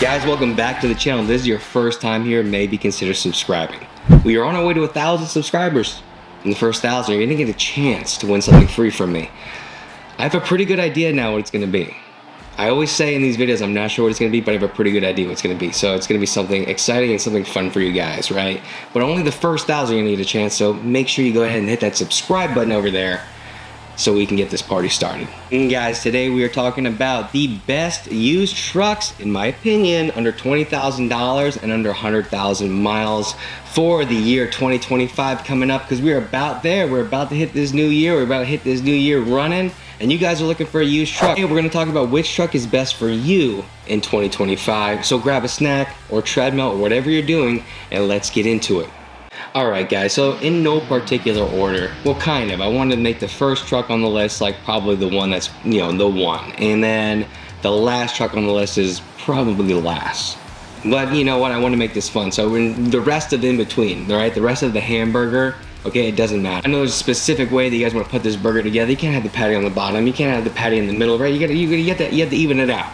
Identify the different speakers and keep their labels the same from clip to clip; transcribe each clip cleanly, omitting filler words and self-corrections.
Speaker 1: Guys, welcome back to the channel. If this is your first time here, maybe consider subscribing. We are on our way to 1,000 subscribers. In the first 1,000, you're gonna get a chance to win something free from me. I have a pretty good idea now what it's gonna be. I always say in these videos, I'm not sure what it's gonna be, but I have a pretty good idea what it's gonna be. So it's gonna be something exciting and something fun for you guys, right? But only the first 1,000 you're gonna get a chance, so make sure you go ahead and hit that subscribe button over there so we can get this party started. And guys, today we are talking about the best used trucks, in my opinion, under $20,000 and under 100,000 miles for the year 2025 coming up, because we're about there. We're about to hit this new year. We're about to hit this new year running, and you guys are looking for a used truck. Hey, we're going to talk about which truck is best for you in 2025. So grab a snack or treadmill or whatever you're doing, and let's get into it. Alright guys, so in no particular order, well kind of, I wanted to make the first truck on the list like probably the one that's, you know, the one. And then the last truck on the list is probably last. But you know what, I want to make this fun. So in the rest of in between, alright, the rest of the hamburger, okay, it doesn't matter. I know there's a specific way that you guys want to put this burger together. You can't have the patty on the bottom, you can't have the patty in the middle, right? You have to even it out,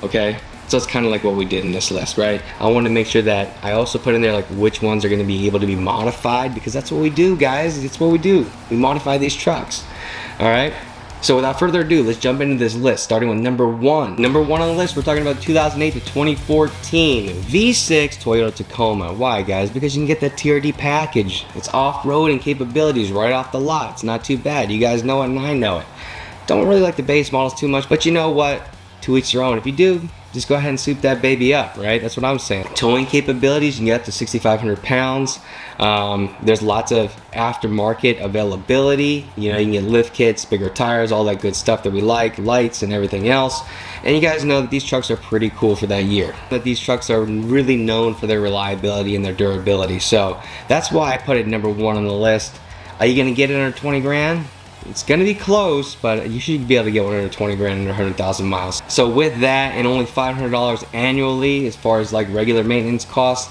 Speaker 1: okay? So it's kind of like what we did in this list, right? I want to make sure that I also put in there like which ones are going to be able to be modified, because that's what we do, guys. It's what we do. We modify these trucks. All right. So without further ado, let's jump into this list, starting with number one. Number one on the list, we're talking about 2008 to 2014 V6 Toyota Tacoma. Why, guys? Because you can get that TRD package. It's off-roading capabilities right off the lot. It's not too bad. You guys know it, and I know it. Don't really like the base models too much, but you know what? To each their own. If you do, just go ahead and soup that baby up, right? That's what I'm saying. Towing capabilities, you can get up to 6,500 pounds. There's lots of aftermarket availability. You know, you can get lift kits, bigger tires, all that good stuff that we like, lights and everything else. And you guys know that these trucks are pretty cool for that year. That these trucks are really known for their reliability and their durability. So that's why I put it number one on the list. Are you gonna get it under 20 grand? It's gonna be close, but you should be able to get one under 20 grand under 100,000 miles. So with that and only $500 annually as far as like regular maintenance costs,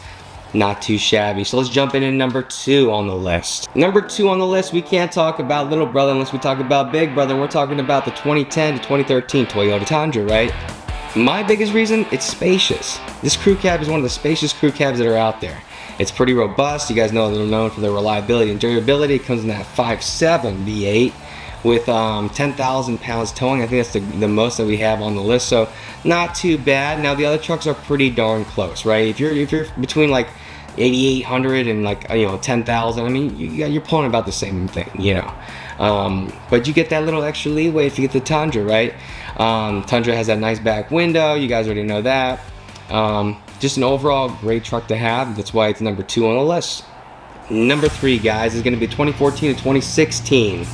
Speaker 1: not too shabby. So let's jump into number two on the list. Number two on the list, we can't talk about little brother unless we talk about big brother. We're talking about the 2010 to 2013 Toyota Tundra, right? My biggest reason, it's spacious. This crew cab is one of the spacious crew cabs that are out there. It's pretty robust. You guys know they're known for their reliability and durability. It comes in that 5.7 V8 with 10,000 pounds towing. I think that's the most that we have on the list, so not too bad. Now the other trucks are pretty darn close, right? If you're between like 8,800 and like 10,000, I mean you're pulling about the same thing, you know. But you get that little extra leeway if you get the Tundra, right? Tundra has that nice back window. You guys already know that. Just an overall great truck to have. That's why it's number two on the list. Number three, guys, is going to be 2014 to 2016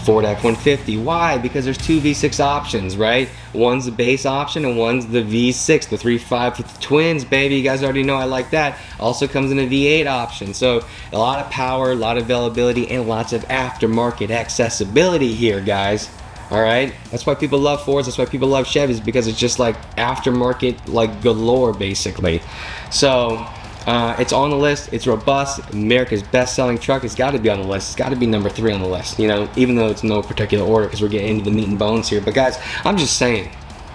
Speaker 1: Ford F-150. Why? Because there's two V6 options, right? One's the base option and one's the V6, the 3.5 with the twins, baby. You guys already know I like that. Also comes in a V8 option. So a lot of power, a lot of availability, and lots of aftermarket accessibility here, guys. All right, that's why people love Fords. That's why people love Chevys, because it's just like aftermarket, like galore, basically. So it's on the list. It's robust. America's best-selling truck. It's got to be on the list. It's got to be number three on the list. You know, even though it's no particular order, because we're getting into the meat and bones here. But guys, I'm just saying.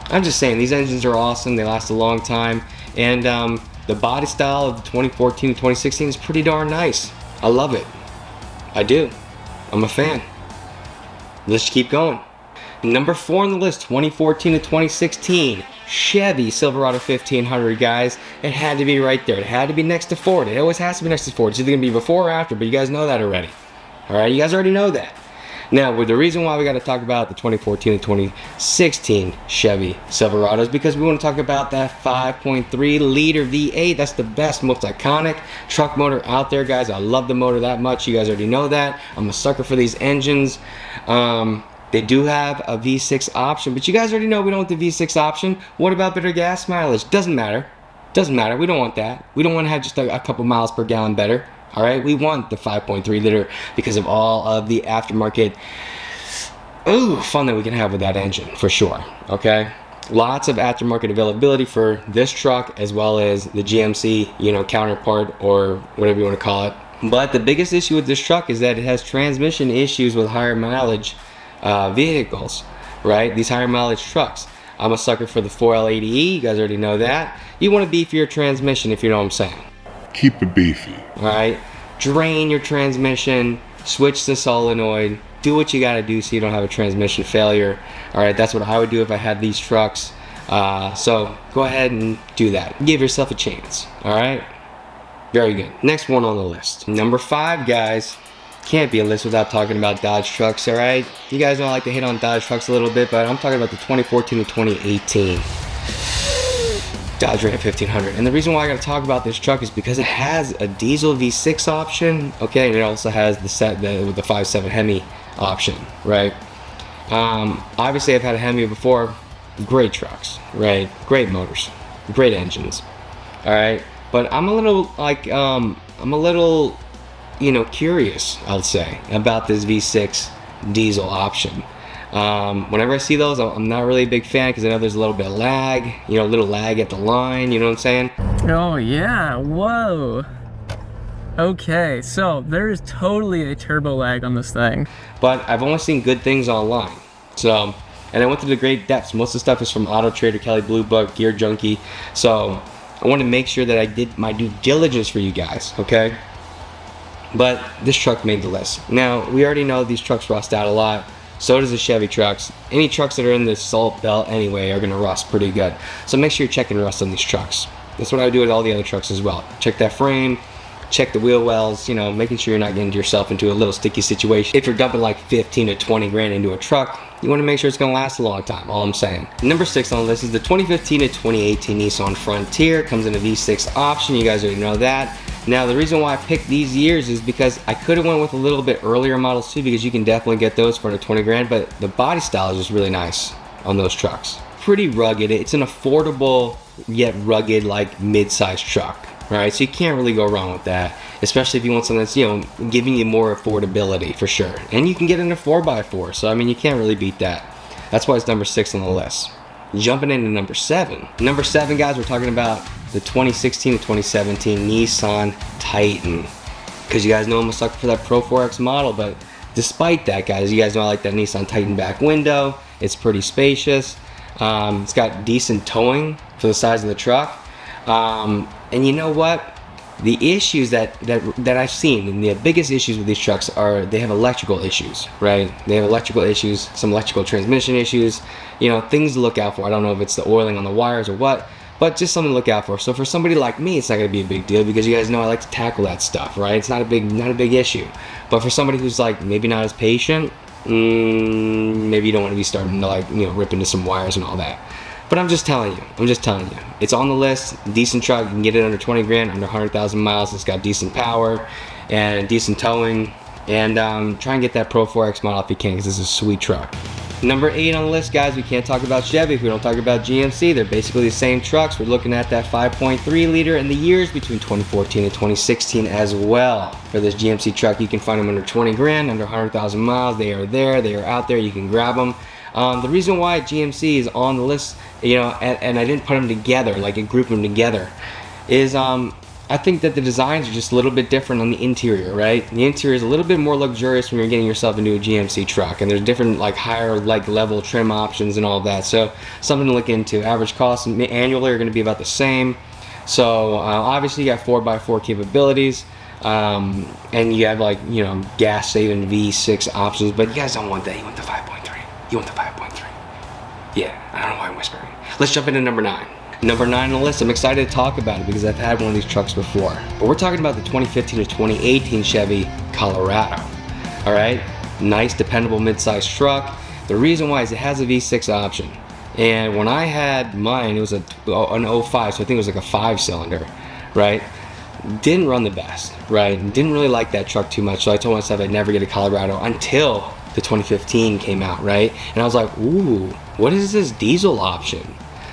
Speaker 1: These engines are awesome. They last a long time, and the body style of the 2014 to 2016 is pretty darn nice. I love it. I do. I'm a fan. Let's keep going. Number four on the list, 2014 to 2016, Chevy Silverado 1500, guys. It had to be right there. It had to be next to Ford. It always has to be next to Ford. It's either going to be before or after, but you guys know that already. All right, you guys already know that. Now, with the reason why we got to talk about the 2014 to 2016 Chevy Silverado is because we want to talk about that 5.3 liter V8. That's the best, most iconic truck motor out there, guys. I love the motor that much. You guys already know that. I'm a sucker for these engines. They do have a V6 option, but you guys already know we don't want the V6 option. What about better gas mileage? Doesn't matter. Doesn't matter. We don't want that. We don't want to have just a couple miles per gallon better. All right, we want the 5.3 liter because of all of the aftermarket fun that we can have with that engine, for sure. Okay, lots of aftermarket availability for this truck, as well as the GMC, counterpart, or whatever you want to call it. But the biggest issue with this truck is that it has transmission issues with higher mileage vehicles, right? These higher mileage trucks. I'm a sucker for the 4L80E, you guys already know that. You want to beef your transmission, if you know what I'm saying.
Speaker 2: Keep it beefy.
Speaker 1: Alright, drain your transmission, switch the solenoid, do what you gotta do so you don't have a transmission failure. Alright, that's what I would do if I had these trucks. So go ahead and do that. Give yourself a chance. Alright, very good. Next one on the list. Number 5, guys. Can't be a list without talking about Dodge trucks, alright? You guys don't like to hit on Dodge trucks a little bit, but I'm talking about the 2014 to 2018 Dodge Ram 1500. And the reason why I gotta talk about this truck is because it has a diesel V6 option, okay, and it also has the 5.7 Hemi option, right? Obviously I've had a Hemi before. Great trucks, right? Great motors, great engines, alright? But I'm a little like, you know, curious, I'll say, about this V6 diesel option. Whenever I see those, I'm not really a big fan because I know there's a little bit of lag, you know, a little lag at the line, you know what I'm saying?
Speaker 3: Oh yeah, whoa. Okay, so there is totally a turbo lag on this thing.
Speaker 1: But I've only seen good things online. So, and I went to the great depths. Most of the stuff is from Auto Trader, Kelly Blue Book, Gear Junkie. So I want to make sure that I did my due diligence for you guys, okay? But this truck made the list. Now, we already know these trucks rust out a lot. So does the Chevy trucks. Any trucks that are in the salt belt anyway are going to rust pretty good. So make sure you're checking rust on these trucks. That's what I do with all the other trucks as well. Check that frame, check the wheel wells, you know, making sure you're not getting yourself into a little sticky situation. If you're dumping like 15 to 20 grand into a truck, you want to make sure it's going to last a long time, all I'm saying. Number 6 on the list is the 2015 to 2018 Nissan Frontier. Comes in a V6 option, you guys already know that. Now the reason why I picked these years is because I could have went with a little bit earlier models too, because you can definitely get those for under 20 grand, but the body style is just really nice on those trucks. Pretty rugged. It's an affordable yet rugged like mid-sized truck, right? So you can't really go wrong with that, especially if you want something that's, you know, giving you more affordability for sure. And you can get in a 4x4, so I mean you can't really beat that. That's why it's number 6 on the list. Jumping into number 7. Number 7, guys, we're talking about the 2016 to 2017 Nissan Titan. Because you guys know I'm a sucker for that Pro 4X model, but despite that, guys, you guys know I like that Nissan Titan back window. It's pretty spacious. It's got decent towing for the size of the truck. And you know what? The issues that I've seen, and the biggest issues with these trucks are they have electrical issues, right? They have electrical issues, some electrical transmission issues, you know, things to look out for. I don't know if it's the oiling on the wires or what, but just something to look out for. So for somebody like me, it's not going to be a big deal because you guys know I like to tackle that stuff, right? It's not a big issue. But for somebody who's like maybe not as patient, maybe you don't want to be starting to like, you know, rip into some wires and all that. But I'm just telling you, it's on the list. Decent truck, you can get it under 20 grand, under 100,000 miles. It's got decent power and decent towing. And try and get that Pro 4X model if you can, because this is a sweet truck. Number 8 on the list, guys, we can't talk about Chevy if we don't talk about GMC. They're basically the same trucks. We're looking at that 5.3 liter and the years between 2014 and 2016 as well. For this GMC truck, you can find them under 20 grand, under 100,000 miles. They are there, they are out there, you can grab them. The reason why GMC is on the list, you know, and I didn't put them together, like I grouped them together, is I think that the designs are just a little bit different on the interior, right? The interior is a little bit more luxurious when you're getting yourself into a GMC truck, and there's different like higher like level trim options and all that. So something to look into. Average costs annually are going to be about the same. So obviously you got 4x4 capabilities, and you have like, you know, gas saving V6 options, but you guys don't want that. You want the 5.3. You want the 5.3. Yeah, I don't know why I'm whispering. Let's jump into number 9. Number 9 on the list, I'm excited to talk about it because I've had one of these trucks before. But we're talking about the 2015 to 2018 Chevy Colorado. Alright? Nice, dependable mid-sized truck. The reason why is it has a V6 option. And when I had mine, it was an 05, so I think it was like a 5-cylinder, right? Didn't run the best, right? Didn't really like that truck too much, so I told myself I'd never get a Colorado until the 2015 came out, right? And I was like, ooh, what is this diesel option?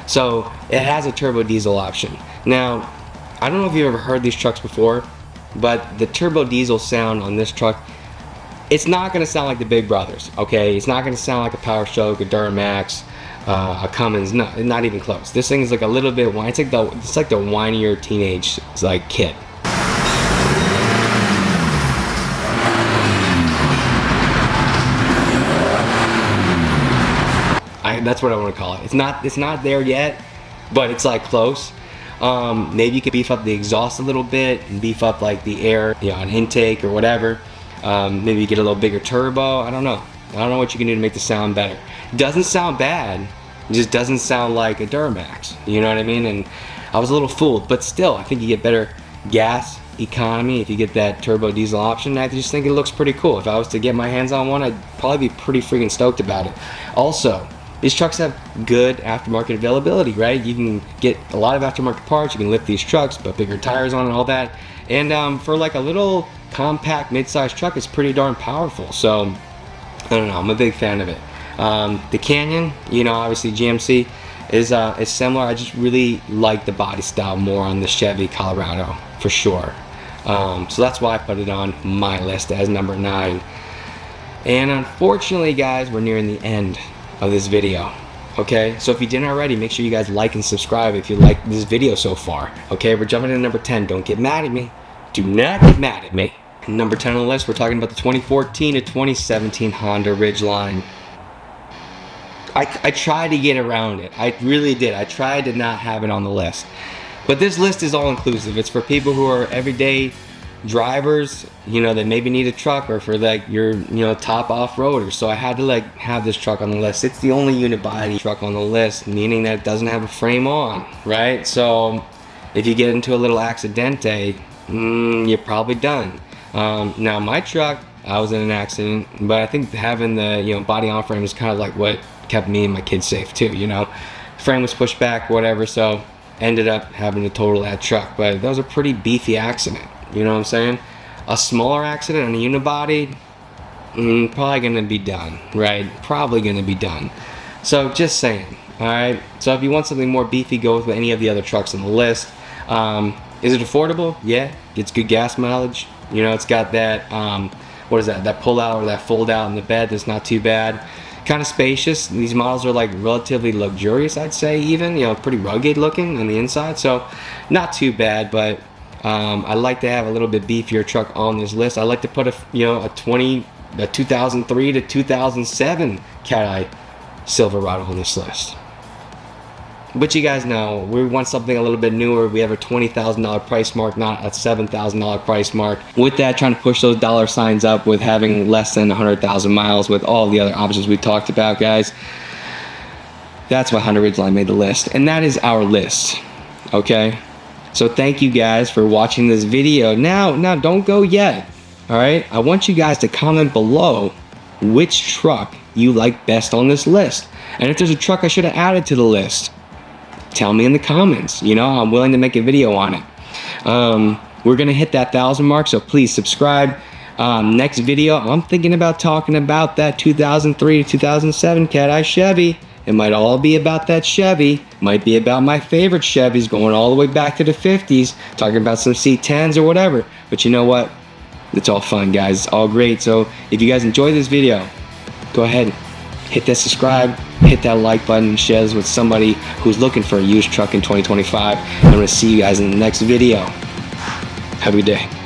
Speaker 1: So it has a turbo diesel option. Now, I don't know if you've ever heard these trucks before, but the turbo diesel sound on this truck, it's not going to sound like the big brothers, okay? It's not going to sound like a Power Stroke, a Duramax, a Cummins, no, not even close. This thing is like a little bit whiny. It's like the whinier teenage like kid. I That's what I want to call it. It's not there yet, but it's like close. Maybe you could beef up the exhaust a little bit and beef up like the air, on intake or whatever. Maybe you get a little bigger turbo. I don't know what you can do to make the sound better. It doesn't sound bad. It just doesn't sound like a Duramax. You know what I mean? And I was a little fooled, but still, I think you get better gas economy if you get that turbo diesel option. I just think it looks pretty cool. If I was to get my hands on one, I'd probably be pretty freaking stoked about it. Also, these trucks have good aftermarket availability, right? You can get a lot of aftermarket parts. You can lift these trucks, put bigger tires on and all that. And for like a little compact mid-sized truck, it's pretty darn powerful. So I don't know, I'm a big fan of it. The Canyon, obviously GMC is similar. I just really like the body style more on the Chevy Colorado for sure. So that's why I put it on my list as number 9. And unfortunately, guys, we're nearing the end of this video. Okay, so if you didn't already, make sure you guys like and subscribe if you like this video so far. Okay, we're jumping into number 10. Don't get mad at me. Do not get mad at me. Number 10 on the list, we're talking about the 2014 to 2017 Honda Ridgeline. I tried to get around it. I really did. I tried to not have it on the list. But this list is all inclusive. It's for people who are everyday drivers, that maybe need a truck, or for like your, top off-roaders. So I had to have this truck on the list. It's the only unibody truck on the list, meaning that it doesn't have a frame on, right? So if you get into a little accidente, you're probably done. Now my truck, I was in an accident, but I think having the body on frame is kind of like what kept me and my kids safe too. Frame was pushed back, whatever, so ended up having to total that truck. But that was a pretty beefy accident. You know what I'm saying? A smaller accident on a unibody, probably gonna be done, right? Probably gonna be done. So just saying. All right. So if you want something more beefy, go with any of the other trucks on the list. Is it affordable? Yeah. Gets good gas mileage. It's got that what is that? That pull out or that fold out in the bed. That's not too bad. Kind of spacious. These models are like relatively luxurious, I'd say, even pretty rugged looking on the inside. So not too bad, but I like to have a little bit beefier truck on this list. I like to put a 2003 to 2007 Chevy Silverado on this list. But you guys know, we want something a little bit newer. We have a $20,000 price mark, not a $7,000 price mark. With that, trying to push those dollar signs up with having less than 100,000 miles with all the other options we talked about, guys. That's why Honda Ridgeline made the list. And that is our list, okay? So thank you guys for watching this video. Now don't go yet, all right? I want you guys to comment below which truck you like best on this list. And if there's a truck I should have added to the list, tell me in the comments. I'm willing to make a video on it. We're gonna hit that 1,000 mark, so please subscribe. Next video, I'm thinking about talking about that 2003 to 2007 Cat-Eye Chevy. It might all be about that Chevy. Might be about my favorite Chevys going all the way back to the 50s, talking about some C10s or whatever. But you know what? It's all fun, guys. It's all great. So if you guys enjoyed this video, go ahead, hit that subscribe, hit that like button, and share this with somebody who's looking for a used truck in 2025. I'm going to see you guys in the next video. Have a good day.